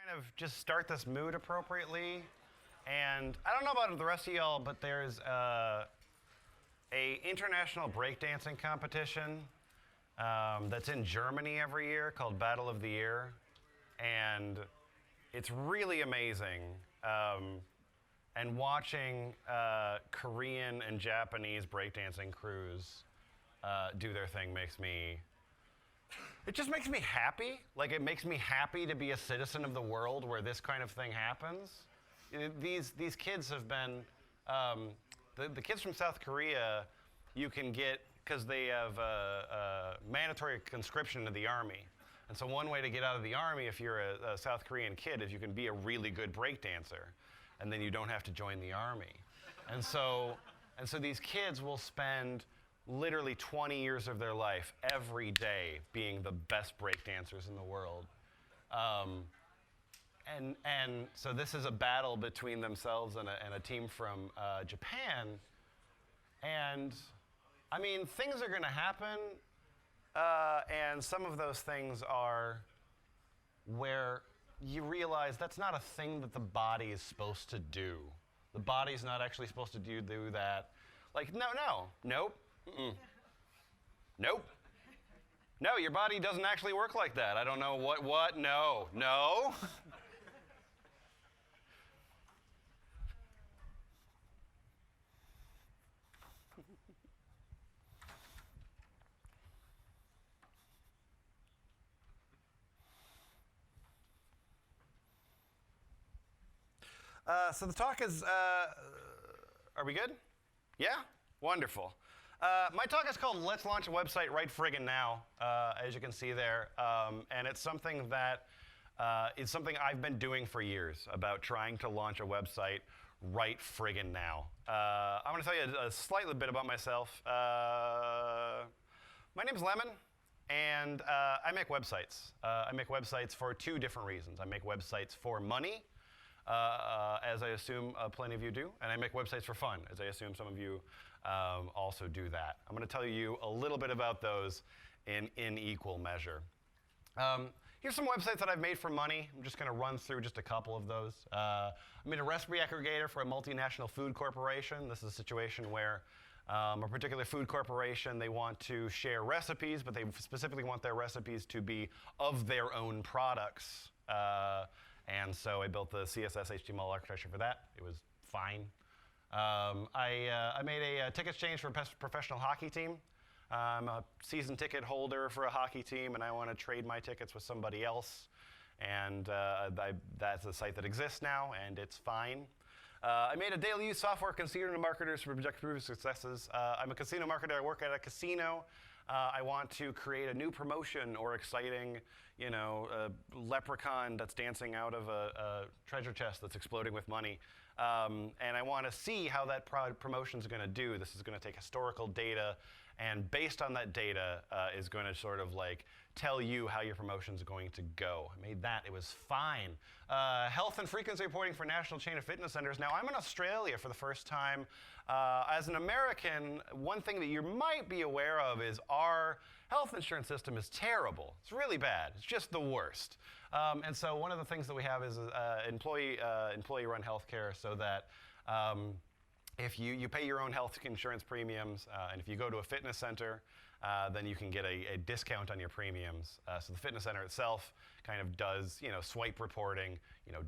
kind of just start this mood appropriately. And I don't know about the rest of y'all, but there's a international breakdancing competition that's in Germany every year called Battle of the Year. And it's really amazing. And watching Korean and Japanese breakdancing crews do their thing it just makes me happy. Like, it makes me happy to be a citizen of the world where this kind of thing happens. These kids have been, the kids from South Korea, you can get, because they have mandatory conscription into the army. And so one way to get out of the army if you're a South Korean kid is you can be a really good breakdancer, and then you don't have to join the army. And so these kids will spend literally 20 years of their life every day being the best breakdancers in the world. And so this is a battle between themselves and a team from Japan. And I mean, things are gonna happen, and some of those things are where you realize that's not a thing that the body is supposed to do. The body's not actually supposed to do that. Like, nope. Mm-mm. Nope. No, your body doesn't actually work like that. I don't know what, no. So the talk is, are we good? Yeah? Wonderful. My talk is called Let's Launch a Website Right Friggin' Now, as you can see there. And it's something that is something I've been doing for years, about trying to launch a website right friggin' now. I'm going to tell you a slightly bit about myself. My name's Lemon, and I make websites. I make websites for two different reasons. I make websites for money, as I assume plenty of you do, and I make websites for fun, as I assume some of you also do that. I'm going to tell you a little bit about those in equal measure. Here's some websites that I've made for money. I'm just going to run through just a couple of those. I made a recipe aggregator for a multinational food corporation. This is a situation where a particular food corporation, they want to share recipes, but they specifically want their recipes to be of their own products. And so I built the CSS HTML architecture for that. It was fine. I made a ticket exchange for a professional hockey team. I'm a season ticket holder for a hockey team, and I want to trade my tickets with somebody else. And that's a site that exists now, and it's fine. I made a daily use software casino marketers for project proof successes. I'm a casino marketer. I work at a casino. I want to create a new promotion or exciting, leprechaun that's dancing out of a treasure chest that's exploding with money. And I want to see how that promotion is going to do. This is going to take historical data, and based on that data is going to sort of like tell you how your promotion is going to go. I made that. It was fine. Health and frequency reporting for national chain of fitness centers. Now, I'm in Australia for the first time. As an American, one thing that you might be aware of is our health insurance system is terrible. It's really bad. It's just the worst. And so one of the things that we have is employee-run healthcare, so that if you pay your own health insurance premiums, and if you go to a fitness center, then you can get a discount on your premiums. So the fitness center itself kind of does, swipe reporting.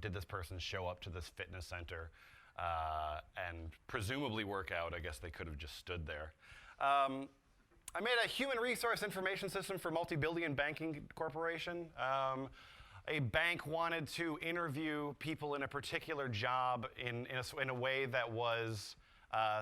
Did this person show up to this fitness center and presumably work out? I guess they could have just stood there. I made a human resource information system for multi-billion banking corporation. A bank wanted to interview people in a particular job in a way that was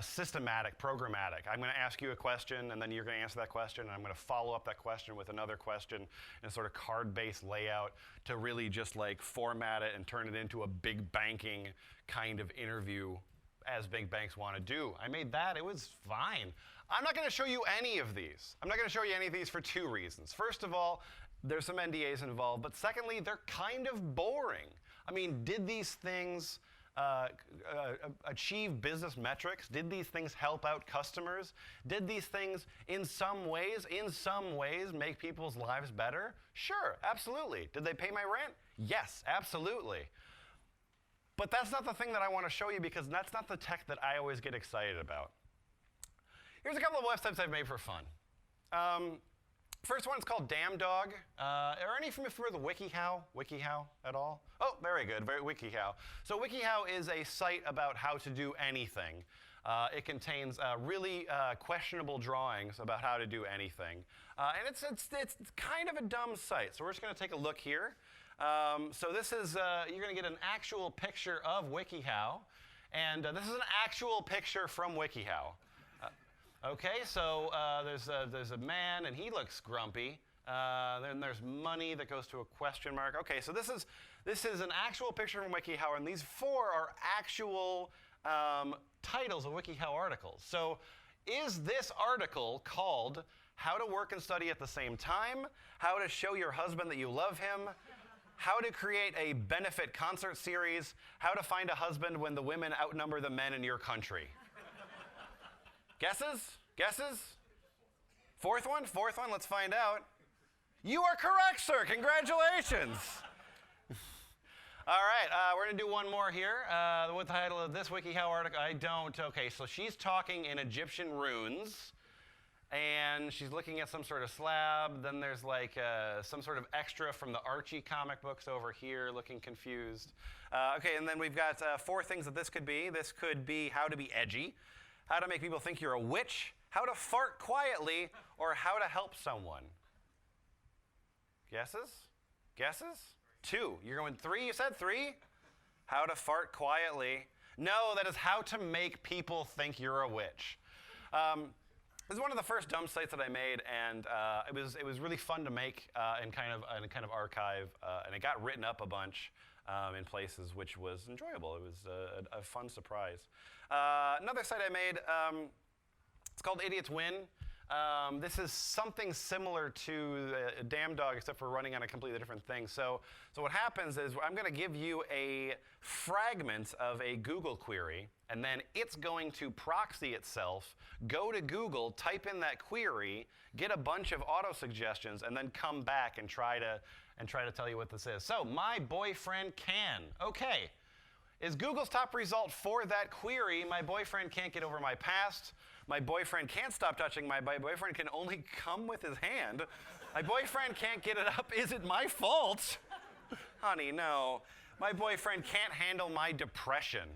systematic, programmatic. I'm going to ask you a question, and then you're going to answer that question, and I'm going to follow up that question with another question in a sort of card-based layout to really just like format it and turn it into a big banking kind of interview, as big banks want to do. I made that. It was fine. I'm not going to show you any of these. I'm not going to show you any of these for two reasons. First of all, there's some NDAs involved, but secondly, they're kind of boring. I mean, did these things achieve business metrics? Did these things help out customers? Did these things, in some ways, make people's lives better? Sure, absolutely. Did they pay my rent? Yes, absolutely. But that's not the thing that I want to show you, because that's not the tech that I always get excited about. Here's a couple of websites I've made for fun. First one is called DamnDog. Are any of you familiar with WikiHow? WikiHow at all? Oh, very good, WikiHow. So WikiHow is a site about how to do anything. It contains really questionable drawings about how to do anything. And it's kind of a dumb site. So we're just going to take a look here. So this is, you're going to get an actual picture of WikiHow. And this is an actual picture from WikiHow. Okay, so there's a man, and he looks grumpy. Then there's money that goes to a question mark. Okay, so this is an actual picture from WikiHow, and these four are actual titles of WikiHow articles. So is this article called "How to Work and Study at the Same Time," "How to Show Your Husband That You Love Him," "How to Create a Benefit Concert Series," "How to Find a Husband When the Women Outnumber the Men in Your Country"? Guesses? Guesses? Fourth one? Fourth one? Let's find out. You are correct, sir. Congratulations. All right, we're going to do one more here. What the title of this WikiHow article? I don't. Okay, so she's talking in Egyptian runes, and she's looking at some sort of slab. Then there's like some sort of extra from the Archie comic books over here, looking confused. Okay, and then we've got four things that this could be. This could be how to be edgy, how to make people think you're a witch, how to fart quietly, or how to help someone. Guesses? Guesses? Two. You're going three? You said three? How to fart quietly. No, that is how to make people think you're a witch. This is one of the first dumb sites that I made, and it was really fun to make and kind of archive, and it got written up a bunch in places, which was enjoyable. It was a fun surprise. Another site I made, it's called Idiots Win. This is something similar to DamnDog, except for running on a completely different thing. So what happens is I'm going to give you a fragment of a Google query, and then it's going to proxy itself, go to Google, type in that query, get a bunch of auto-suggestions, and then come back and try to tell you what this is. So, my boyfriend can. Okay. Is Google's top result for that query, my boyfriend can't get over my past, my boyfriend can't stop touching my boyfriend can only come with his hand, my boyfriend can't get it up, is it my fault? Honey, no. My boyfriend can't handle my depression.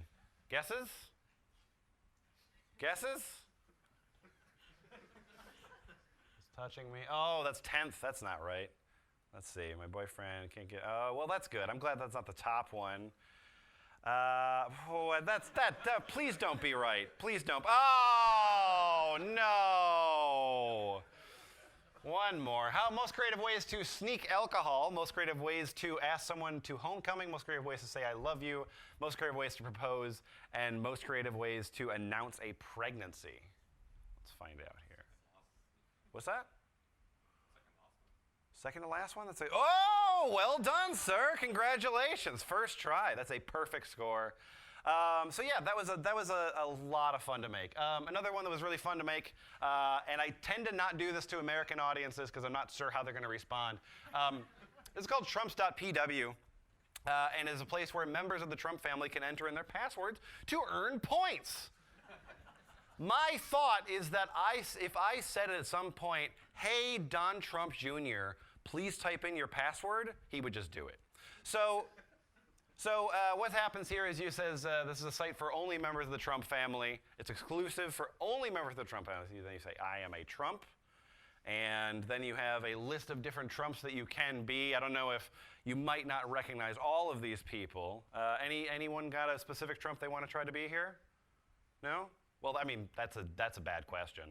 Guesses? Guesses? He's touching me. Oh, that's 10th. That's not right. Let's see. My boyfriend can't get... Oh, well, that's good. I'm glad that's not the top one. Please don't be right. Please don't. Oh, no. One more. Most creative ways to sneak alcohol. Most creative ways to ask someone to homecoming. Most creative ways to say I love you. Most creative ways to propose. And most creative ways to announce a pregnancy. Let's find out here. What's that? Second to last one? That's oh, well done, sir. Congratulations. First try. That's a perfect score. So yeah, that was a lot of fun to make. Another one that was really fun to make, and I tend to not do this to American audiences because I'm not sure how they're going to respond. This is called Trumps.pw, and is a place where members of the Trump family can enter in their passwords to earn points. My thought is that if I said at some point, hey, Don Trump Jr., please type in your password, he would just do it. So what happens here is you says, this is a site for only members of the Trump family. It's exclusive for only members of the Trump family. Then you say, I am a Trump. And then you have a list of different Trumps that you can be. I don't know if you might not recognize all of these people. Anyone got a specific Trump they want to try to be here? No? Well, I mean, that's a bad question.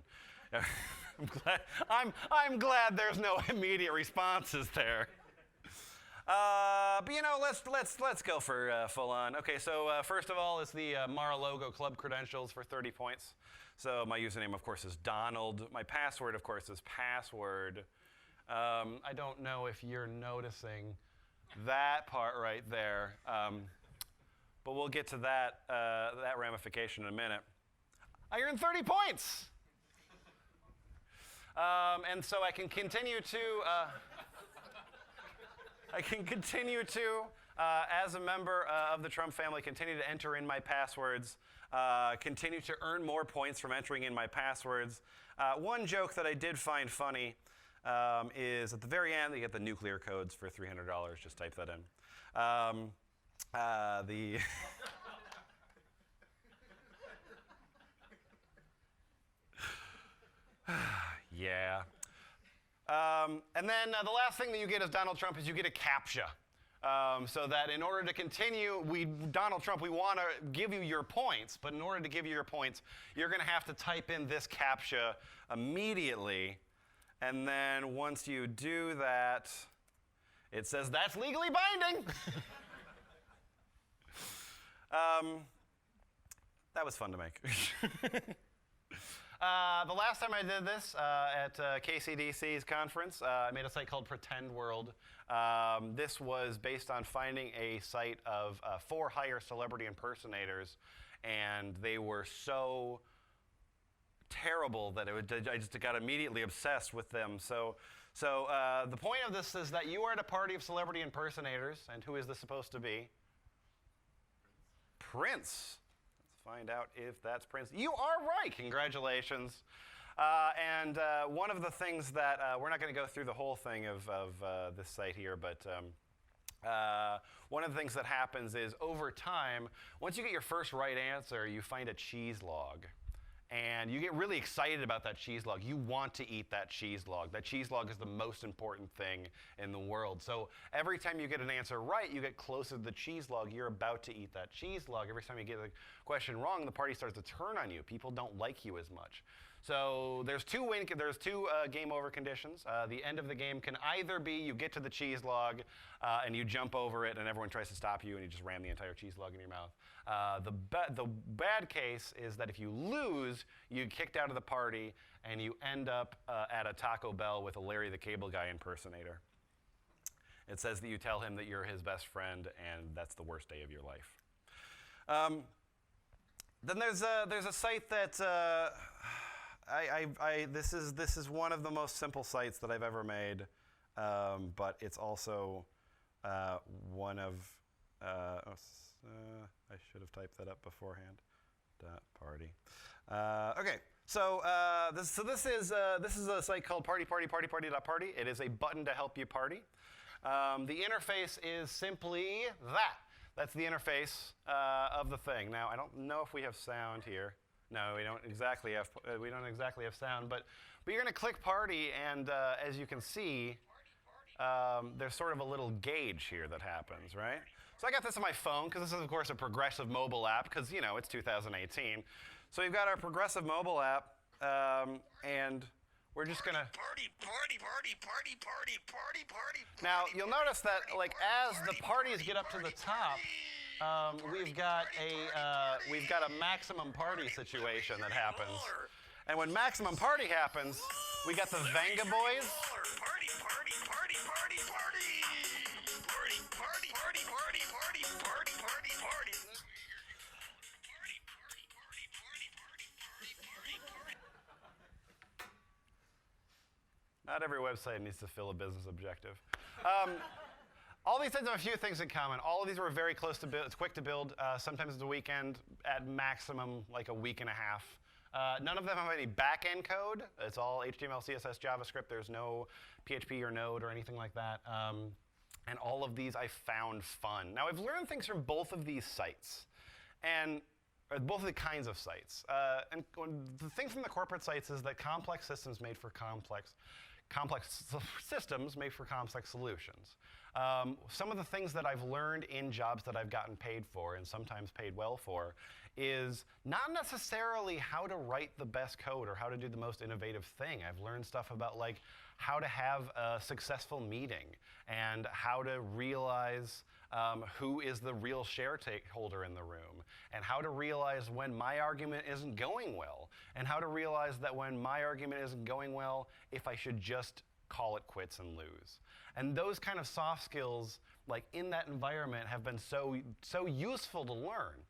I'm glad there's no immediate responses there. But you know, let's go for full on. Okay, so first of all is the Mar-a-Lago club credentials for 30 points. So my username, of course, is Donald. My password, of course, is password. I don't know if you're noticing that part right there. but we'll get to that, that ramification in a minute. I earned 30 points! And so I can continue to, as a member of the Trump family, continue to enter in my passwords, continue to earn more points from entering in my passwords. One joke that I did find funny is at the very end, you get the nuclear codes for $300. Just type that in. Yeah. And then the last thing that you get as Donald Trump is you get a CAPTCHA. So that in order to continue, Donald Trump, we want to give you your points, but in order to give you your points, you're going to have to type in this CAPTCHA immediately. And then once you do that, it says that's legally binding. That was fun to make. The last time I did this at KCDC's conference, I made a site called Pretend World. This was based on finding a site of for hire celebrity impersonators, and they were so terrible that I just got immediately obsessed with them. So the point of this is that you are at a party of celebrity impersonators, and who is this supposed to be? Prince. Find out if that's Prince. You are right. Congratulations. And one of the things that we're not going to go through the whole thing of this site here, but one of the things that happens is over time, once you get your first right answer, you find a cheese log. And you get really excited about that cheese log. You want to eat that cheese log. That cheese log is the most important thing in the world. So every time you get an answer right, you get closer to the cheese log. You're about to eat that cheese log. Every time you get the question wrong, the party starts to turn on you. People don't like you as much. So there's two game over conditions. The end of the game can either be you get to the cheese log and you jump over it and everyone tries to stop you and you just ram the entire cheese log in your mouth. The bad case is that if you lose, you get kicked out of the party and you end up at a Taco Bell with a Larry the Cable Guy impersonator. It says that you tell him that you're his best friend and that's the worst day of your life. Then there's a site that this is one of the most simple sites that I've ever made, but it's also one of I should have typed that up beforehand. Party. Okay, so this is a site called party.party. It is a button to help you party. The interface is simply that. That's the interface of the thing. Now I don't know if we have sound here. No, we don't exactly have sound, but you're going to click party, and as you can see, there's sort of a little gauge here that happens, right? So I got this on my phone because this is, of course, a progressive mobile app because, you know, it's 2018. So we've got our progressive mobile app, and we're just going to... Party. Now, you'll notice that, like, as the parties get up to the top, we've got a maximum party situation that happens. And when maximum party happens, we got the Venga Boys. Not every website needs to fill a business objective. All these sites have a few things in common. All of these were very close to build. It's quick to build. Sometimes it's a weekend, at maximum like a week and a half. None of them have any back-end code. It's all HTML, CSS, JavaScript. There's no PHP or Node or anything like that. And all of these I found fun. Now, I've learned things from both of these sites, or both of the kinds of sites. And the thing from the corporate sites is that complex systems made for complex systems make for complex solutions. Some of the things that I've learned in jobs that I've gotten paid for, and sometimes paid well for, is not necessarily how to write the best code or how to do the most innovative thing. I've learned stuff about like how to have a successful meeting and how to realize who is the real shareholder in the room, and how to realize when my argument isn't going well, and how to realize that when my argument isn't going well, if I should just call it quits and lose. And those kind of soft skills, like in that environment, have been so useful to learn.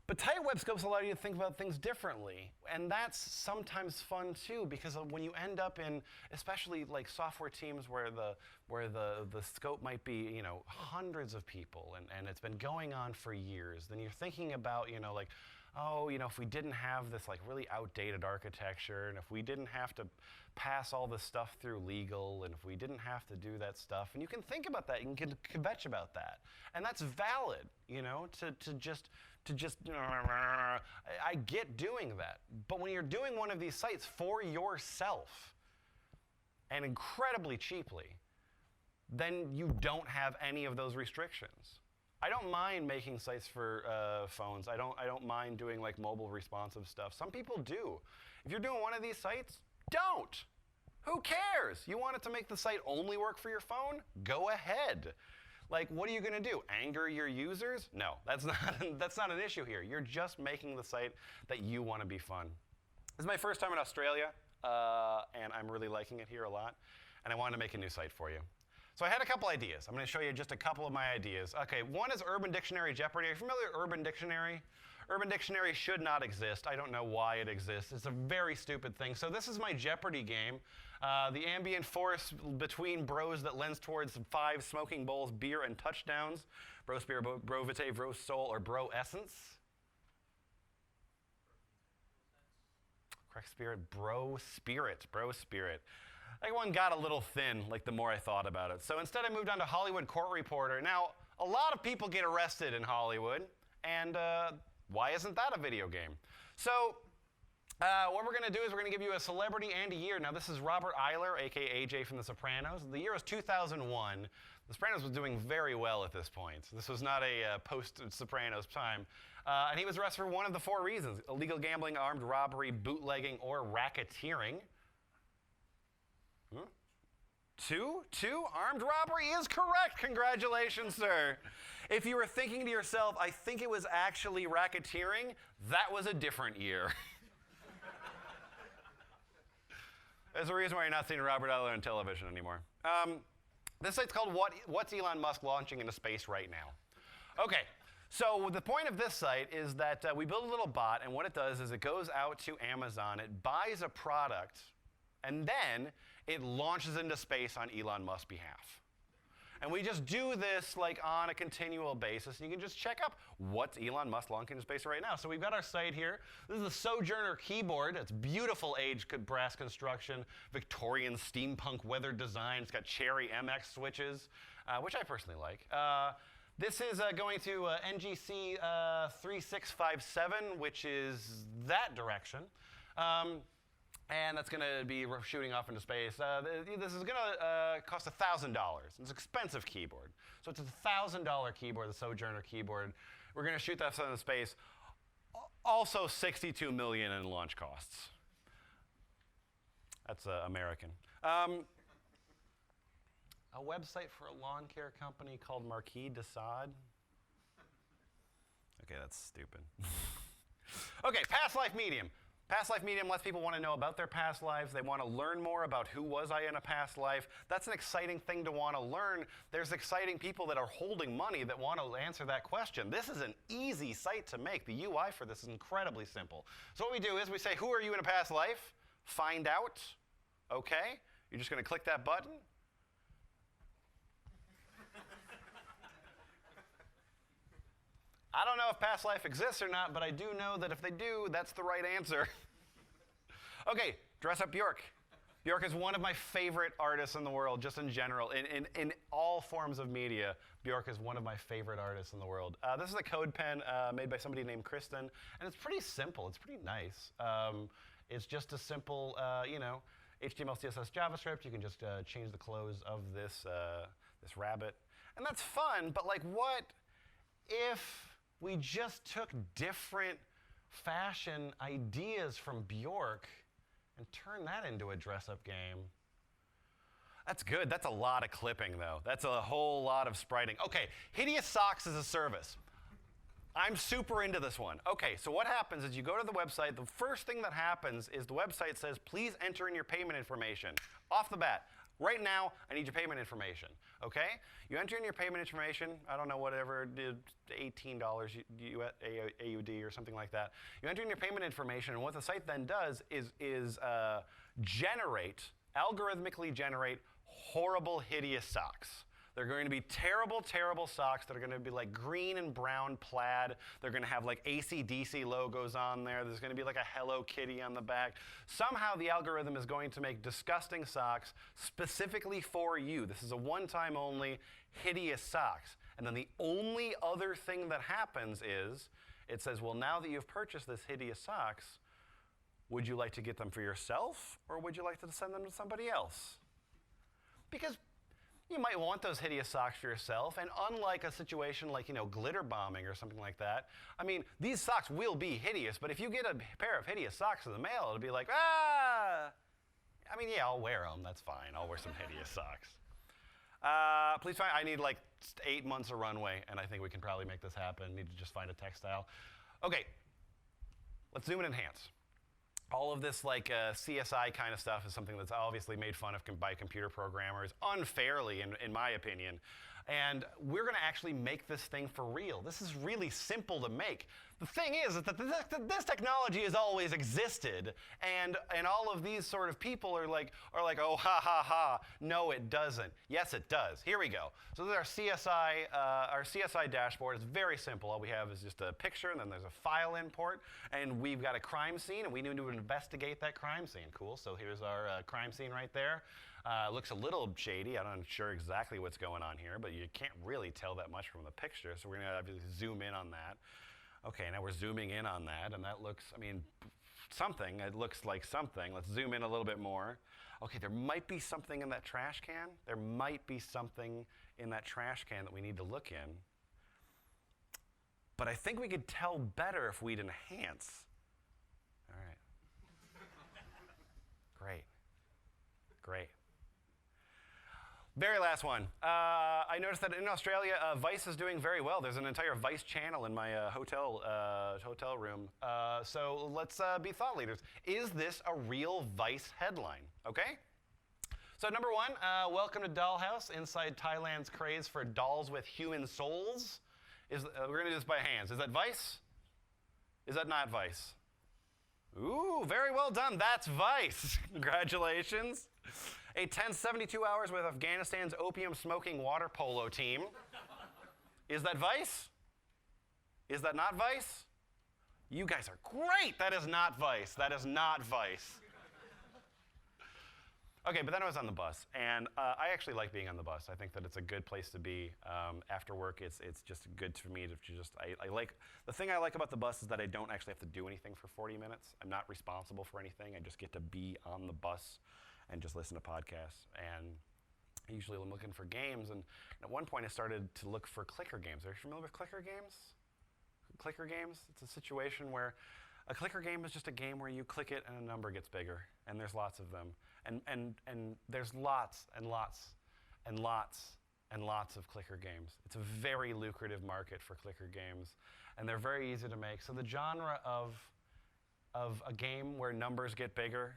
But tight web scopes allow you to think about things differently, and that's sometimes fun too, because when you end up in, especially like software teams where the scope might be, hundreds of people, and it's been going on for years, then you're thinking about, like, oh, if we didn't have this like really outdated architecture, and if we didn't have to pass all this stuff through legal, and if we didn't have to do that stuff, and you can think about that, you can kvetch about that, and that's valid, to just, I get doing that. But when you're doing one of these sites for yourself, and incredibly cheaply, then you don't have any of those restrictions. I don't mind making sites for phones. I don't mind doing like mobile responsive stuff. Some people do. If you're doing one of these sites, don't. Who cares? You want it to make the site only work for your phone? Go ahead. Like, what are you going to do? Anger your users? No, that's not an issue here. You're just making the site that you want to be fun. This is my first time in Australia, and I'm really liking it here a lot, and I wanted to make a new site for you. So I had a couple ideas. I'm going to show you just a couple of my ideas. Okay, one is Urban Dictionary Jeopardy. Are you familiar with Urban Dictionary? Urban Dictionary should not exist. I don't know why it exists. It's a very stupid thing. So this is my Jeopardy game. The ambient force between bros that lends towards 5 smoking bowls, beer, and touchdowns. Bro spirit, bro vitae, bro soul, or bro essence. Correct spirit, bro spirit, bro spirit. That one got a little thin, like the more I thought about it. So instead I moved on to Hollywood Court Reporter. Now, a lot of people get arrested in Hollywood, and why isn't that a video game? So what we're going to do is we're going to give you a celebrity and a year. Now, this is Robert Eiler, a.k.a. AJ from The Sopranos. The year is 2001. The Sopranos was doing very well at this point. This was not a post-Sopranos time. And he was arrested for one of the 4 reasons: illegal gambling, armed robbery, bootlegging, or racketeering. Two? Armed robbery is correct. Congratulations, sir. If you were thinking to yourself, I think it was actually racketeering, that was a different year. There's a reason why you're not seeing Robert Eiler on television anymore. This site's called What's Elon Musk Launching into Space Right Now? Okay, so the point of this site is that we build a little bot, and what it does is it goes out to Amazon, it buys a product, and then it launches into space on Elon Musk's behalf. And we just do this like on a continual basis, and you can just check up what's Elon Musk launching into space right now. So we've got our site here. This is the Sojourner keyboard. It's beautiful aged brass construction, Victorian steampunk weathered design. It's got cherry MX switches, which I personally like. This is going to NGC 3657, which is that direction. And that's going to be shooting off into space. This is going to cost $1,000. It's an expensive keyboard. So it's a $1,000 keyboard, the Sojourner keyboard. We're going to shoot that into space. Also $62 million in launch costs. That's American. A website for a lawn care company called Marquis de Sade. Okay, that's stupid. Okay, past life medium. Past life medium lets people want to know about their past lives. They want to learn more about who was I in a past life. That's an exciting thing to want to learn. There's exciting people that are holding money that want to answer that question. This is an easy site to make. The UI for this is incredibly simple. So what we do is we say, who are you in a past life? Find out. Okay. You're just going to click that button. I don't know if past life exists or not, but I do know that if they do, that's the right answer. Okay, dress up Bjork. Bjork is one of my favorite artists in the world, just in general. In all forms of media, Bjork is one of my favorite artists in the world. This is a code pen made by somebody named Kristen, and it's pretty simple. It's pretty nice. It's just a simple, HTML, CSS, JavaScript. You can just change the clothes of this rabbit. And that's fun, but like what if we just took different fashion ideas from Bjork and turned that into a dress-up game? That's good. That's a lot of clipping, though. That's a whole lot of spriting. Okay, hideous socks as a service. I'm super into this one. Okay, so what happens is you go to the website. The first thing that happens is the website says, please enter in your payment information. Off the bat. Right now, I need your payment information, okay? You enter in your payment information, I don't know, whatever, $18 AUD or something like that. You enter in your payment information, and what the site then does is algorithmically generate horrible, hideous socks. They're going to be terrible, terrible socks that are going to be like green and brown plaid. They're going to have like AC/DC logos on there. There's going to be like a Hello Kitty on the back. Somehow the algorithm is going to make disgusting socks specifically for you. This is a one-time only hideous socks. And then the only other thing that happens is it says, well, now that you've purchased this hideous socks, would you like to get them for yourself or would you like to send them to somebody else? Because you might want those hideous socks for yourself, and unlike a situation like, glitter bombing or something like that, I mean, these socks will be hideous, but if you get a pair of hideous socks in the mail, it'll be like, I mean, yeah, I'll wear them, that's fine. I'll wear some hideous socks. Please find, I need like 8 months of runway, and I think we can probably make this happen. Need to just find a textile. Okay, let's zoom and enhance. All of this like CSI kind of stuff is something that's obviously made fun of by computer programmers unfairly, in my opinion. And we're going to actually make this thing for real. This is really simple to make. The thing is that this technology has always existed, and all of these sort of people are like, oh, ha, ha, ha. No, it doesn't. Yes, it does. Here we go. So this is our CSI dashboard. It's very simple. All we have is just a picture, and then there's a file import, and we've got a crime scene, and we need to investigate that crime scene. Cool. So here's our crime scene right there. Looks a little shady. I'm not sure exactly what's going on here, but you can't really tell that much from the picture, so we're going to have to zoom in on that. Okay, now we're zooming in on that, and that looks, I mean, something. It looks like something. Let's zoom in a little bit more. Okay, there might be something in that trash can. There might be something in that trash can that we need to look in. But I think we could tell better if we'd enhance. All right. Great. Great. Very last one. I noticed that in Australia, Vice is doing very well. There's an entire Vice channel in my hotel room. So let's be thought leaders. Is this a real Vice headline? Okay? So number one, welcome to Dollhouse, inside Thailand's craze for dolls with human souls. We're going to do this by hands. Is that Vice? Is that not Vice? Ooh, very well done. That's Vice. Congratulations. A tense 72 hours with Afghanistan's opium-smoking water polo team. Is that Vice? Is that not Vice? You guys are great. That is not Vice. That is not Vice. Okay, but then I was on the bus, and I actually like being on the bus. I think that it's a good place to be after work. It's just good for me to just, I like, the thing I like about the bus is that I don't actually have to do anything for 40 minutes. I'm not responsible for anything. I just get to be on the bus and just listen to podcasts. And usually I'm looking for games, and at one point I started to look for clicker games. Are you familiar with clicker games? Clicker games? It's a situation where a clicker game is just a game where you click it and a number gets bigger, and there's lots of them. And there's lots and lots and lots and lots of clicker games. It's a very lucrative market for clicker games, and they're very easy to make. So the genre of a game where numbers get bigger,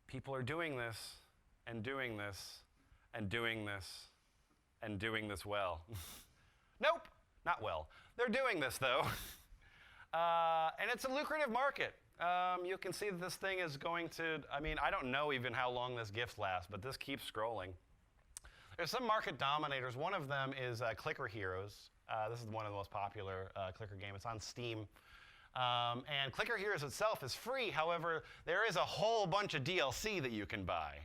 people are doing this and doing this and doing this and doing this well. Nope, not well. They're doing this, though. And it's a lucrative market. You can see that this thing is going to, I mean, I don't know even how long this gift lasts, but this keeps scrolling. There's some market dominators. One of them is Clicker Heroes. This is one of the most popular clicker games. It's on Steam. And Clicker Heroes itself is free. However, there is a whole bunch of DLC that you can buy.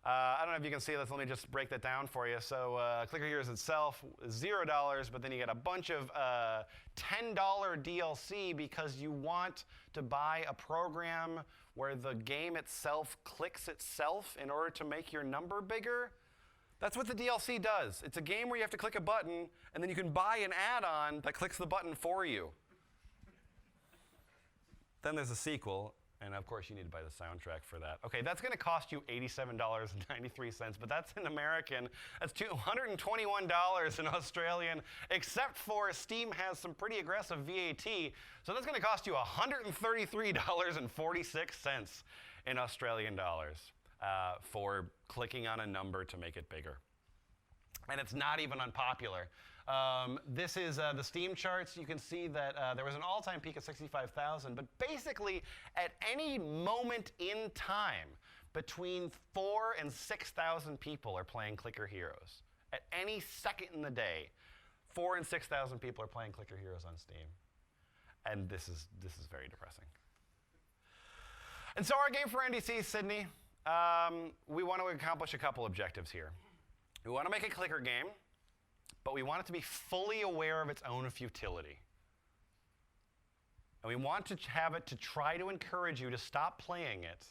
I don't know if you can see this. Let me just break that down for you. So Clicker Heroes itself is $0, but then you get a bunch of $10 DLC because you want to buy a program where the game itself clicks itself in order to make your number bigger. That's what the DLC does. It's a game where you have to click a button, and then you can buy an add-on that clicks the button for you. Then there's a sequel, And of course, you need to buy the soundtrack for that. Okay, that's going to cost you $87.93, but that's in American. That's $221 in Australian, except for Steam has some pretty aggressive VAT. So that's going to cost you $133.46 in Australian dollars for clicking on a number to make it bigger. And it's not even unpopular. This is the Steam charts. You can see that there was an all-time peak of 65,000, but basically at any moment in time, between 4,000 and 6,000 people are playing Clicker Heroes. At any second in the day, 4,000 and 6,000 people are playing Clicker Heroes on Steam. And this is very depressing. And so our game for NDC, Sydney, we want to accomplish a couple objectives here. We want to make a clicker game, but we want it to be fully aware of its own futility. And we want to have it to try to encourage you to stop playing it.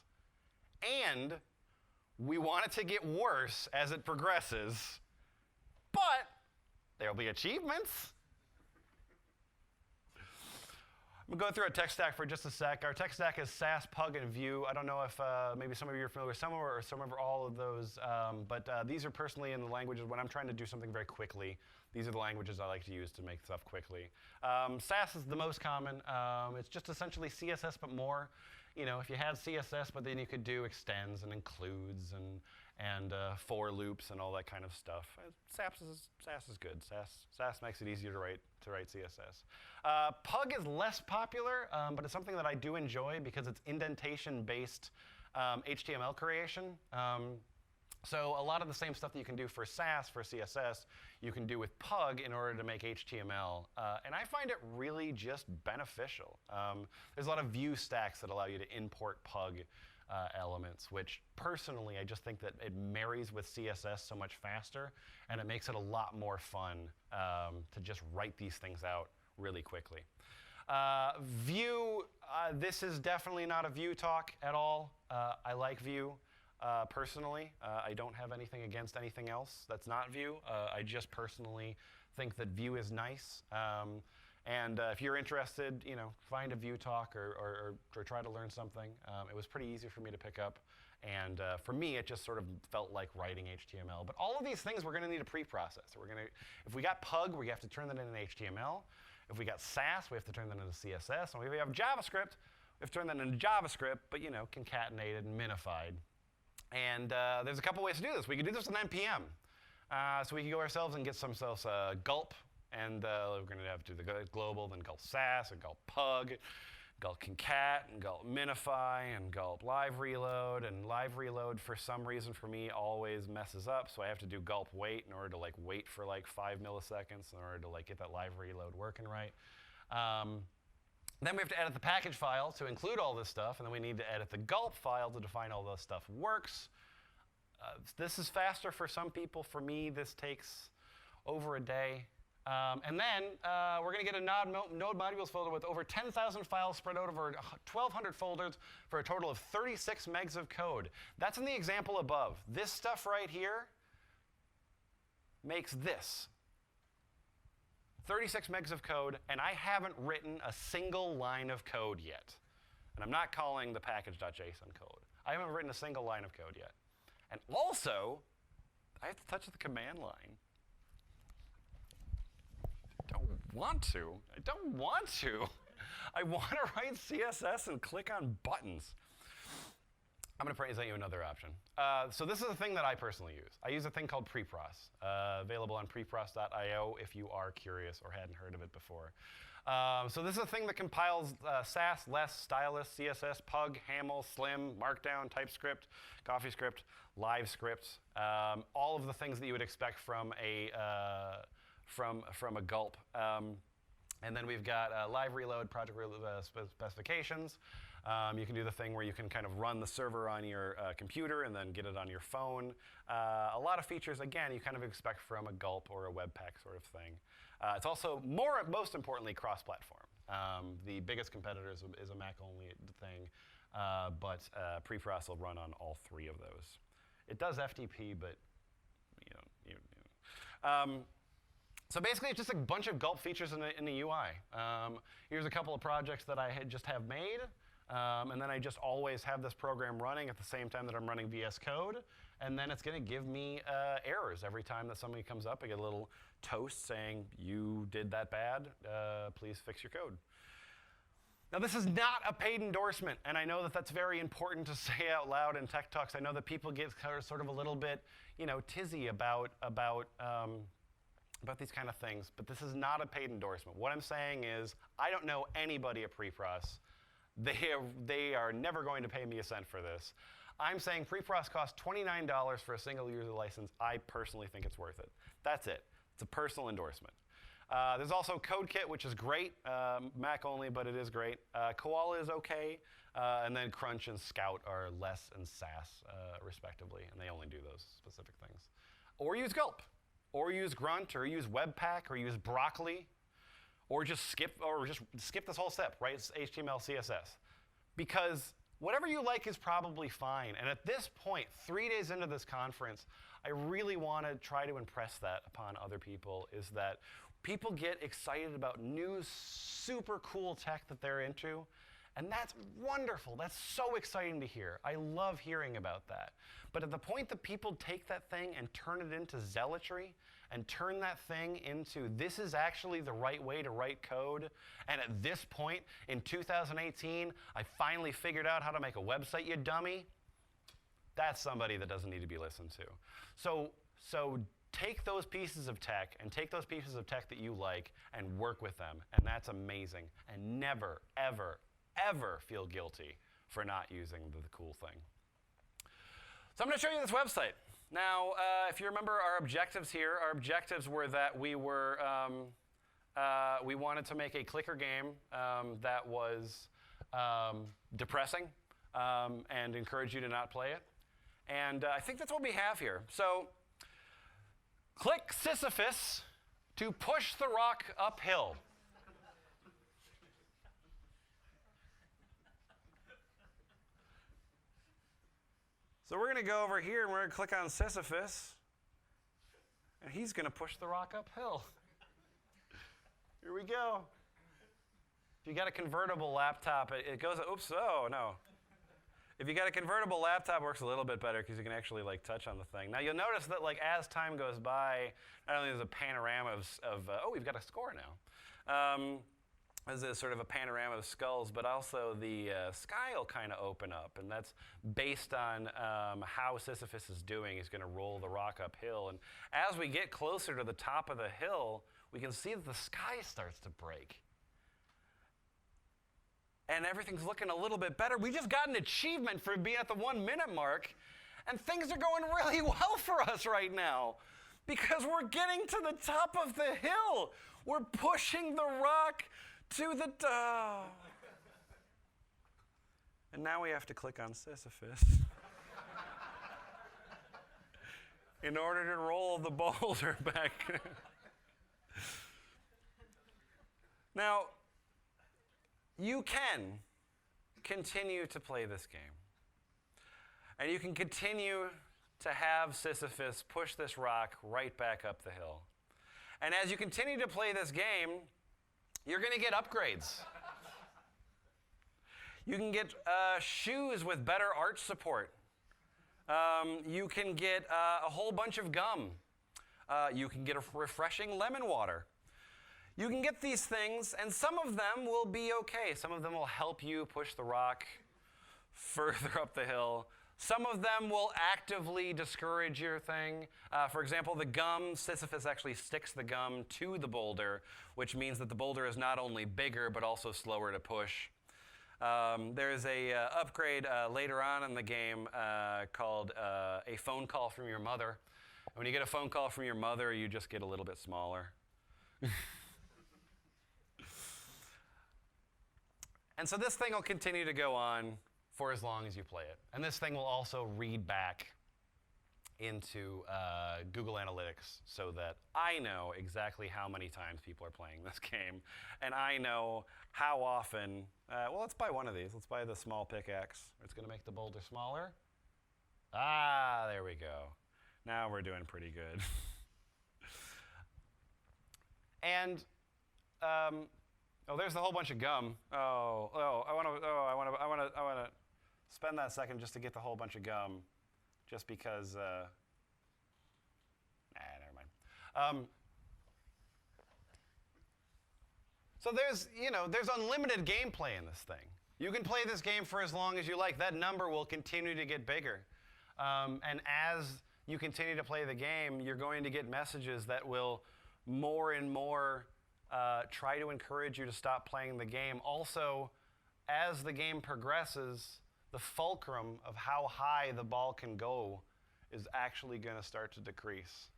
And we want it to get worse as it progresses, but there'll be achievements. I'm going to go through our tech stack for just a sec. Our tech stack is Sass, Pug, and Vue. I don't know if maybe some of you are familiar with some or all of those, but these are personally in the languages when I'm trying to do something very quickly. These are the languages I like to use to make stuff quickly. Sass is the most common. It's just essentially CSS, but more. You know, if you had CSS, but then you could do extends and includes and for loops and all that kind of stuff. Sass is good. Sass makes it easier to write CSS. Pug is less popular, but it's something that I do enjoy because it's indentation-based HTML creation. So a lot of the same stuff that you can do for Sass, for CSS, you can do with Pug in order to make HTML. And I find it really just beneficial. There's a lot of Vue stacks that allow you to import Pug elements, which personally I just think that it marries with CSS so much faster, and it makes it a lot more fun to just write these things out really quickly. Vue, this is definitely not a Vue talk at all. I like Vue. Personally, I don't have anything against anything else that's not Vue. I just personally think that Vue is nice. And if you're interested, you know, find a Vue talk or try to learn something. It was pretty easy for me to pick up. And for me, it just sort of felt like writing HTML. But all of these things, we're going to need a preprocessor. If we got Pug, we have to turn that into HTML. If we got Sass, we have to turn that into CSS. And if we have JavaScript, we have to turn that into JavaScript, but, you know, concatenated and minified. And there's a couple ways to do this. We could do this in NPM. So we can go ourselves and get ourselves gulp. And we're going to have to do the global, then gulp Sass, and gulp Pug, gulp concat, and gulp minify, and gulp live reload. And live reload, for some reason, for me, always messes up. So I have to do gulp wait in order to like wait for like 5 milliseconds in order to like get that live reload working right. Then we have to edit the package file to include all this stuff, and then we need to edit the gulp file to define all this stuff works. This is faster for some people. For me, this takes over a day. And then we're going to get a node modules folder with over 10,000 files spread out over 1,200 folders for a total of 36 megs of code. That's in the example above. This stuff right here makes this. 36 megs of code, and I haven't written a single line of code yet. And I'm not calling the package.json code. I haven't written a single line of code yet. And also, I have to touch the command line. I don't want to. I want to write CSS and click on buttons. I'm going to present you another option. So this is a thing that I personally use. I use a thing called prepros, available on prepros.io if you are curious or hadn't heard of it before. So this is a thing that compiles Sass, Less, Stylus, CSS, Pug, Haml, Slim, Markdown, TypeScript, CoffeeScript, LiveScript, all of the things that you would expect from a gulp. And then we've got live reload, project reload specifications. You can do the thing where you can kind of run the server on your computer and then get it on your phone. A lot of features, again, you kind of expect from a gulp or a Webpack sort of thing. It's also, most importantly, cross-platform. The biggest competitor is a Mac-only thing, but Prepros will run on all three of those. It does FTP, but so basically, it's just a bunch of gulp features in the UI. Here's a couple of projects that I just have made. And then I just always have this program running at the same time that I'm running VS Code. And then it's going to give me errors every time that somebody comes up. I get a little toast saying, you did that bad. Please fix your code. Now, this is not a paid endorsement, and I know that that's very important to say out loud in Tech Talks. I know that people get sort of a little bit, tizzy about these kind of things, but this is not a paid endorsement. What I'm saying is, I don't know anybody at Prepros. They are never going to pay me a cent for this. I'm saying Prepros costs $29 for a single user license. I personally think it's worth it. That's it. It's a personal endorsement. There's also CodeKit, which is great. Mac only, but it is great. Koala is okay. And then Crunch and Scout are less and SAS, respectively, and they only do those specific things. Or use Gulp, or use Grunt, or use Webpack, or use Broccoli, or just skip this whole step, right? It's HTML, CSS. Because whatever you like is probably fine. And at this point, 3 days into this conference, I really want to try to impress that upon other people, is that people get excited about new, super cool tech that they're into, and that's wonderful. That's so exciting to hear. I love hearing about that. But at the point that people take that thing and turn it into zealotry, and turn that thing into, this is actually the right way to write code, and at this point, in 2018, I finally figured out how to make a website, you dummy, that's somebody that doesn't need to be listened to. So take those pieces of tech and take those pieces of tech that you like and work with them, and that's amazing. And never, ever, ever feel guilty for not using the cool thing. So I'm going to show you this website. Now, if you remember our objectives here, our objectives were that we wanted to make a clicker game that was depressing and encourage you to not play it. And I think that's what we have here. So click Sisyphus to push the rock uphill. So we're going to go over here and we're going to click on Sisyphus. And he's going to push the rock uphill. Here we go. If you got a convertible laptop, it goes, oops, oh no. If you got a convertible laptop, it works a little bit better because you can actually touch on the thing. Now you'll notice that as time goes by, not only there's a panorama of oh, we've got a score now. There's a sort of a panorama of skulls, but also the sky will kind of open up, and that's based on how Sisyphus is doing. He's going to roll the rock uphill, and as we get closer to the top of the hill, we can see that the sky starts to break. And everything's looking a little bit better. We just got an achievement for being at the 1 minute mark, and things are going really well for us right now because we're getting to the top of the hill. We're pushing the rock to the top. And now we have to click on Sisyphus in order to roll the boulder back. Now, you can continue to play this game. And you can continue to have Sisyphus push this rock right back up the hill. And as you continue to play this game, you're going to get upgrades. You can get shoes with better arch support. You can get a whole bunch of gum. You can get a refreshing lemon water. You can get these things, and some of them will be okay. Some of them will help you push the rock further up the hill. Some of them will actively discourage your thing. For example, the gum, Sisyphus actually sticks the gum to the boulder, which means that the boulder is not only bigger, but also slower to push. There's a upgrade later on in the game called a phone call from your mother. When you get a phone call from your mother, you just get a little bit smaller. And so this thing will continue to go on for as long as you play it. And this thing will also read back into Google Analytics so that I know exactly how many times people are playing this game. And I know how often, well, let's buy one of these. Let's buy the small pickaxe. It's going to make the boulder smaller. Ah, there we go. Now. Now we're doing pretty good. And Oh, there's the whole bunch of gum. I want to spend that second just to get the whole bunch of gum, just because. Never mind. So there's unlimited gameplay in this thing. You can play this game for as long as you like. That number will continue to get bigger. And as you continue to play the game, you're going to get messages that will more and more try to encourage you to stop playing the game. Also, as the game progresses, the fulcrum of how high the ball can go is actually going to start to decrease.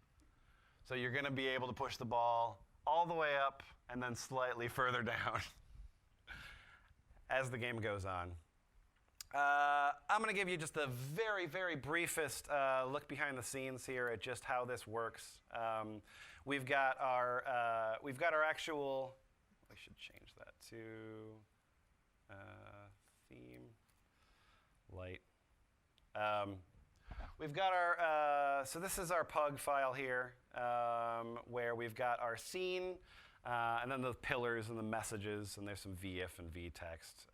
So you're going to be able to push the ball all the way up and then slightly further down as the game goes on. I'm going to give you just a very, very briefest look behind the scenes here at just how this works. We've got our actual. I should change that to theme light. We've got our. So this is our pug file here, where we've got our scene. And then the pillars and the messages, and there's some VIF and vtext.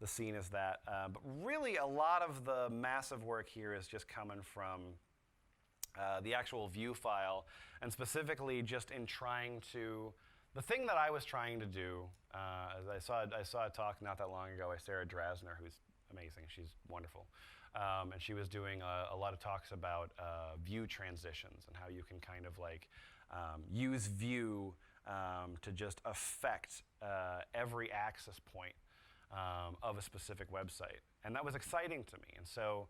The scene is that. But really, a lot of the massive work here is just coming from the actual view file, and specifically just in trying to. The thing that I was trying to do, as I saw a talk not that long ago by Sarah Drasner, who's amazing. She's wonderful. And she was doing a lot of talks about view transitions and how you can kind of like use view to just affect every access point of a specific website. And that was exciting to me. And so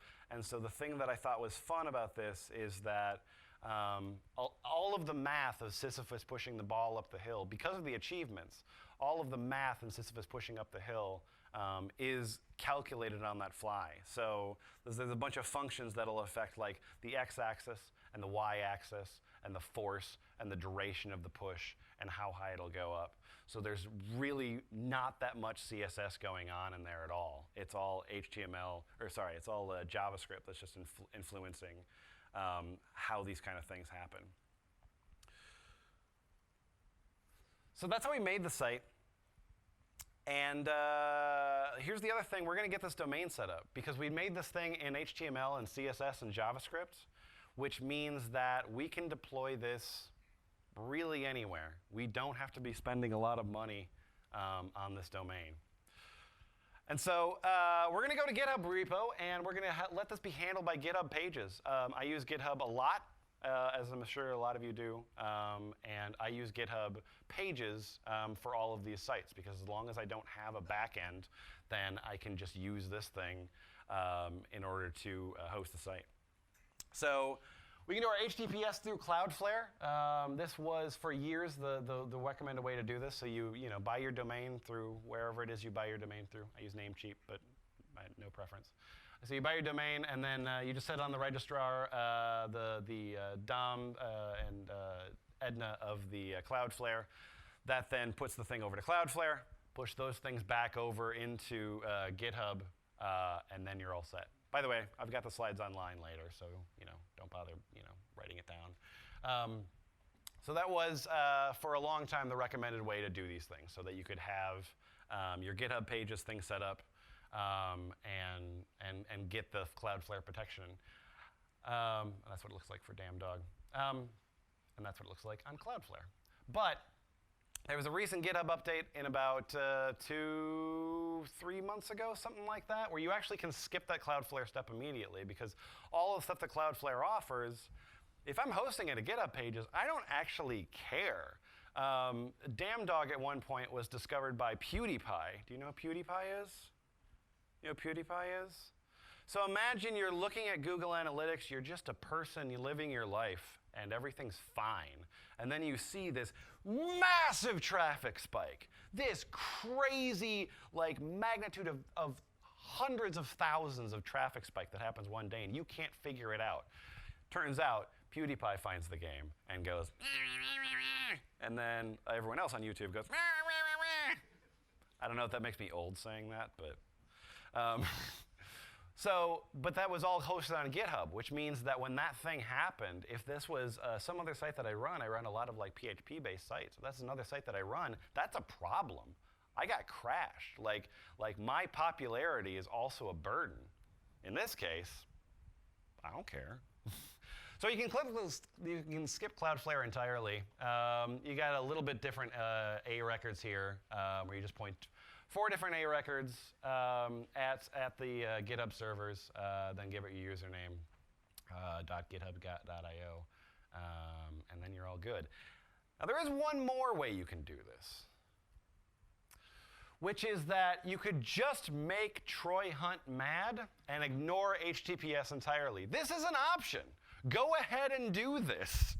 the thing that I thought was fun about this is that all of the math of Sisyphus pushing the ball up the hill, because of the achievements, all of the math in Sisyphus pushing up the hill is calculated on that fly. So there's a bunch of functions that'll affect like the x-axis and the y-axis and the force and the duration of the push and how high it'll go up. So there's really not that much CSS going on in there at all. It's all it's all JavaScript that's just influencing how these kind of things happen. So that's how we made the site. And here's the other thing. We're going to get this domain set up because we made this thing in HTML and CSS and JavaScript, which means that we can deploy this really anywhere. We don't have to be spending a lot of money on this domain. And so we're going to go to GitHub repo, and we're going to let this be handled by GitHub Pages. I use GitHub a lot, as I'm sure a lot of you do. And I use GitHub Pages for all of these sites, because as long as I don't have a backend, then I can just use this thing in order to host the site. So we can do our HTTPS through CloudFlare. This was for years the recommended way to do this. So you buy your domain through wherever it is you buy your domain through. I use Namecheap, but I had no preference. So you buy your domain, and then you just set it on the registrar, the DOM and Edna of the Cloudflare. That then puts the thing over to Cloudflare, push those things back over into GitHub, and then you're all set. By the way, I've got the slides online later, so don't bother writing it down. So that was for a long time the recommended way to do these things, so that you could have your GitHub Pages thing set up. And get the Cloudflare protection. That's what it looks like for Damn Dog. And that's what it looks like on Cloudflare. But there was a recent GitHub update in about 2-3 months ago, something like that, where you actually can skip that Cloudflare step immediately, because all of the stuff that Cloudflare offers, if I'm hosting it at GitHub Pages, I don't actually care. Damn Dog at one point was discovered by PewDiePie. Do you know what PewDiePie is? You know what PewDiePie is? So imagine you're looking at Google Analytics, you're just a person, you're living your life, and everything's fine. And then you see this massive traffic spike, this crazy magnitude of hundreds of thousands of traffic spike that happens one day, and you can't figure it out. Turns out, PewDiePie finds the game and goes, and then everyone else on YouTube goes, I don't know if that makes me old saying that, but But that was all hosted on GitHub, which means that when that thing happened, if this was some other site that I run a lot of like PHP-based sites. That's another site that I run. That's a problem. I got crashed. Like my popularity is also a burden. In this case, I don't care. So you can skip CloudFlare entirely. You got a little bit different A records here, where you just point 4 different A records at the GitHub servers, then give it your username, .github.io, and then you're all good. Now there is one more way you can do this, which is that you could just make Troy Hunt mad and ignore HTTPS entirely. This is an option. Go ahead and do this.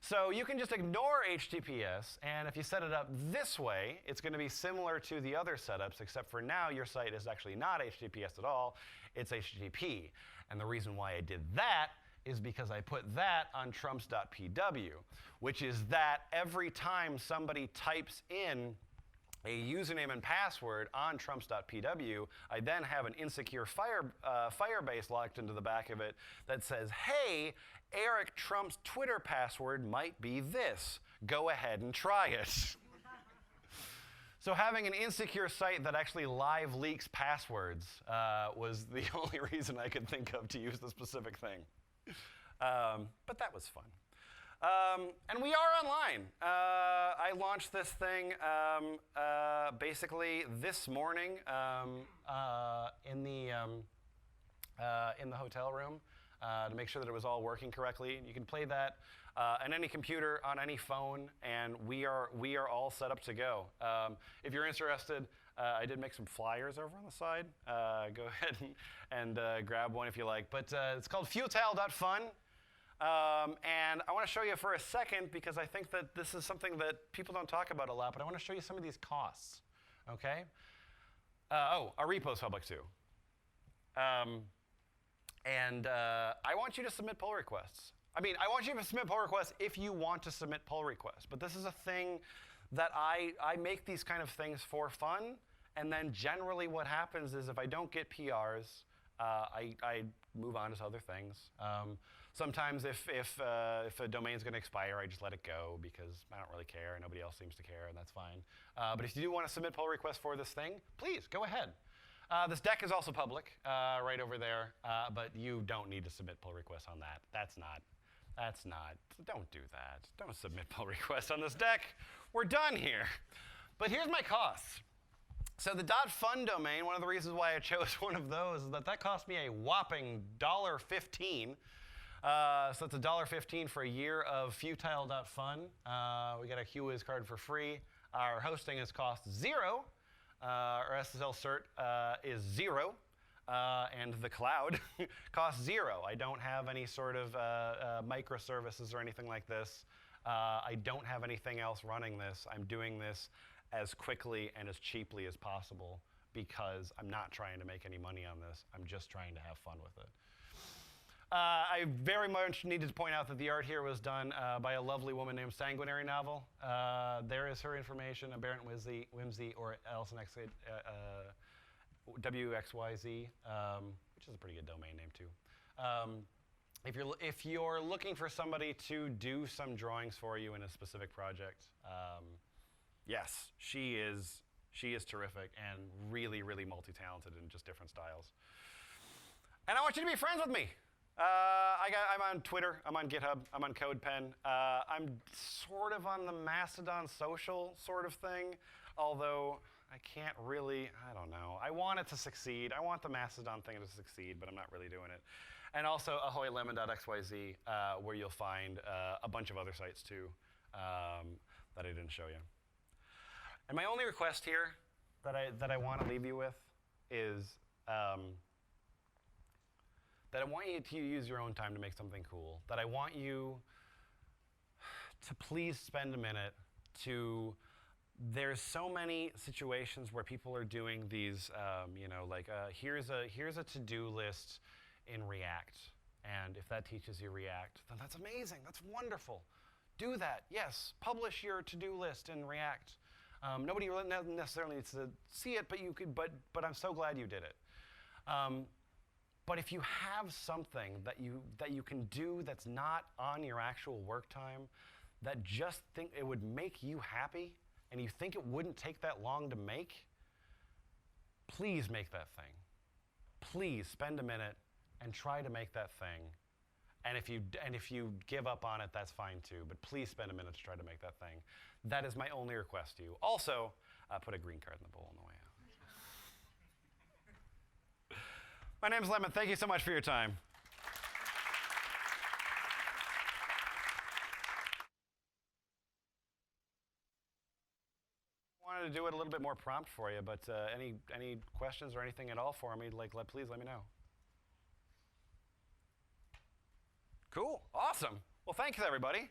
So you can just ignore HTTPS, and if you set it up this way, it's going to be similar to the other setups, except for now your site is actually not HTTPS at all, it's HTTP. And the reason why I did that is because I put that on trumps.pw, which is that every time somebody types in a username and password on trumps.pw, I then have an insecure Firebase locked into the back of it that says, hey, Eric Trump's Twitter password might be this. Go ahead and try it. So having an insecure site that actually live leaks passwords was the only reason I could think of to use the specific thing. But that was fun. And we are online. I launched this thing basically this morning in the hotel room to make sure that it was all working correctly. You can play that on any computer, on any phone, and we are all set up to go. If you're interested, I did make some flyers over on the side. Go ahead and grab one if you like. But it's called futile.fun. And I want to show you for a second, because I think that this is something that people don't talk about a lot, but I want to show you some of these costs, okay? Our repo's public too. And I want you to submit pull requests. I mean, I want you to submit pull requests if you want to submit pull requests, but this is a thing that I make these kind of things for fun, and then generally what happens is if I don't get PRs, I move on to other things. Sometimes if a domain's going to expire, I just let it go because I don't really care. Nobody else seems to care, and that's fine. But if you do want to submit pull requests for this thing, please go ahead. This deck is also public, right over there, but you don't need to submit pull requests on that. That's not. Don't do that. Don't submit pull requests on this deck. We're done here. But here's my costs. So the .fun domain, one of the reasons why I chose one of those is that cost me a whopping $1.15. So that's $1.15 for a year of futile.fun. We got a QWiz card for free. Our hosting is cost $0. Our SSL cert is $0. And the cloud costs $0. I don't have any sort of microservices or anything like this. I don't have anything else running this. I'm doing this as quickly and as cheaply as possible because I'm not trying to make any money on this. I'm just trying to have fun with it. I very much needed to point out that the art here was done by a lovely woman named Sanguinary Novel. There is her information, Aberrant Whimsy, or else WXYZ, which is a pretty good domain name too. If you're looking for somebody to do some drawings for you in a specific project, yes, she is terrific and really, really multi-talented in just different styles. And I want you to be friends with me. I'm on Twitter, I'm on GitHub, I'm on CodePen. I'm sort of on the Mastodon social sort of thing, although I can't really, I don't know. I want it to succeed. I want the Mastodon thing to succeed, but I'm not really doing it. And also ahoylemon.xyz, where you'll find a bunch of other sites too that I didn't show you. And my only request here that I want to leave you with is that I want you to use your own time to make something cool. That I want you to please spend a minute to, there's so many situations where people are doing these, here's a to-do list in React. And if that teaches you React, then that's amazing, that's wonderful. Do that, yes, publish your to-do list in React. Nobody necessarily needs to see it, but you could, but I'm so glad you did it. But if you have something that you can do that's not on your actual work time, that just think it would make you happy, and you think it wouldn't take that long to make, please make that thing. Please spend a minute and try to make that thing. And if you give up on it, that's fine too. But please spend a minute to try to make that thing. That is my only request to you. Also, put a green card in the bowl on the way out. My name's Lemon. Thank you so much for your time. I wanted to do it a little bit more prompt for you, but any questions or anything at all for me, please let me know. Cool. Awesome. Well, thanks, everybody.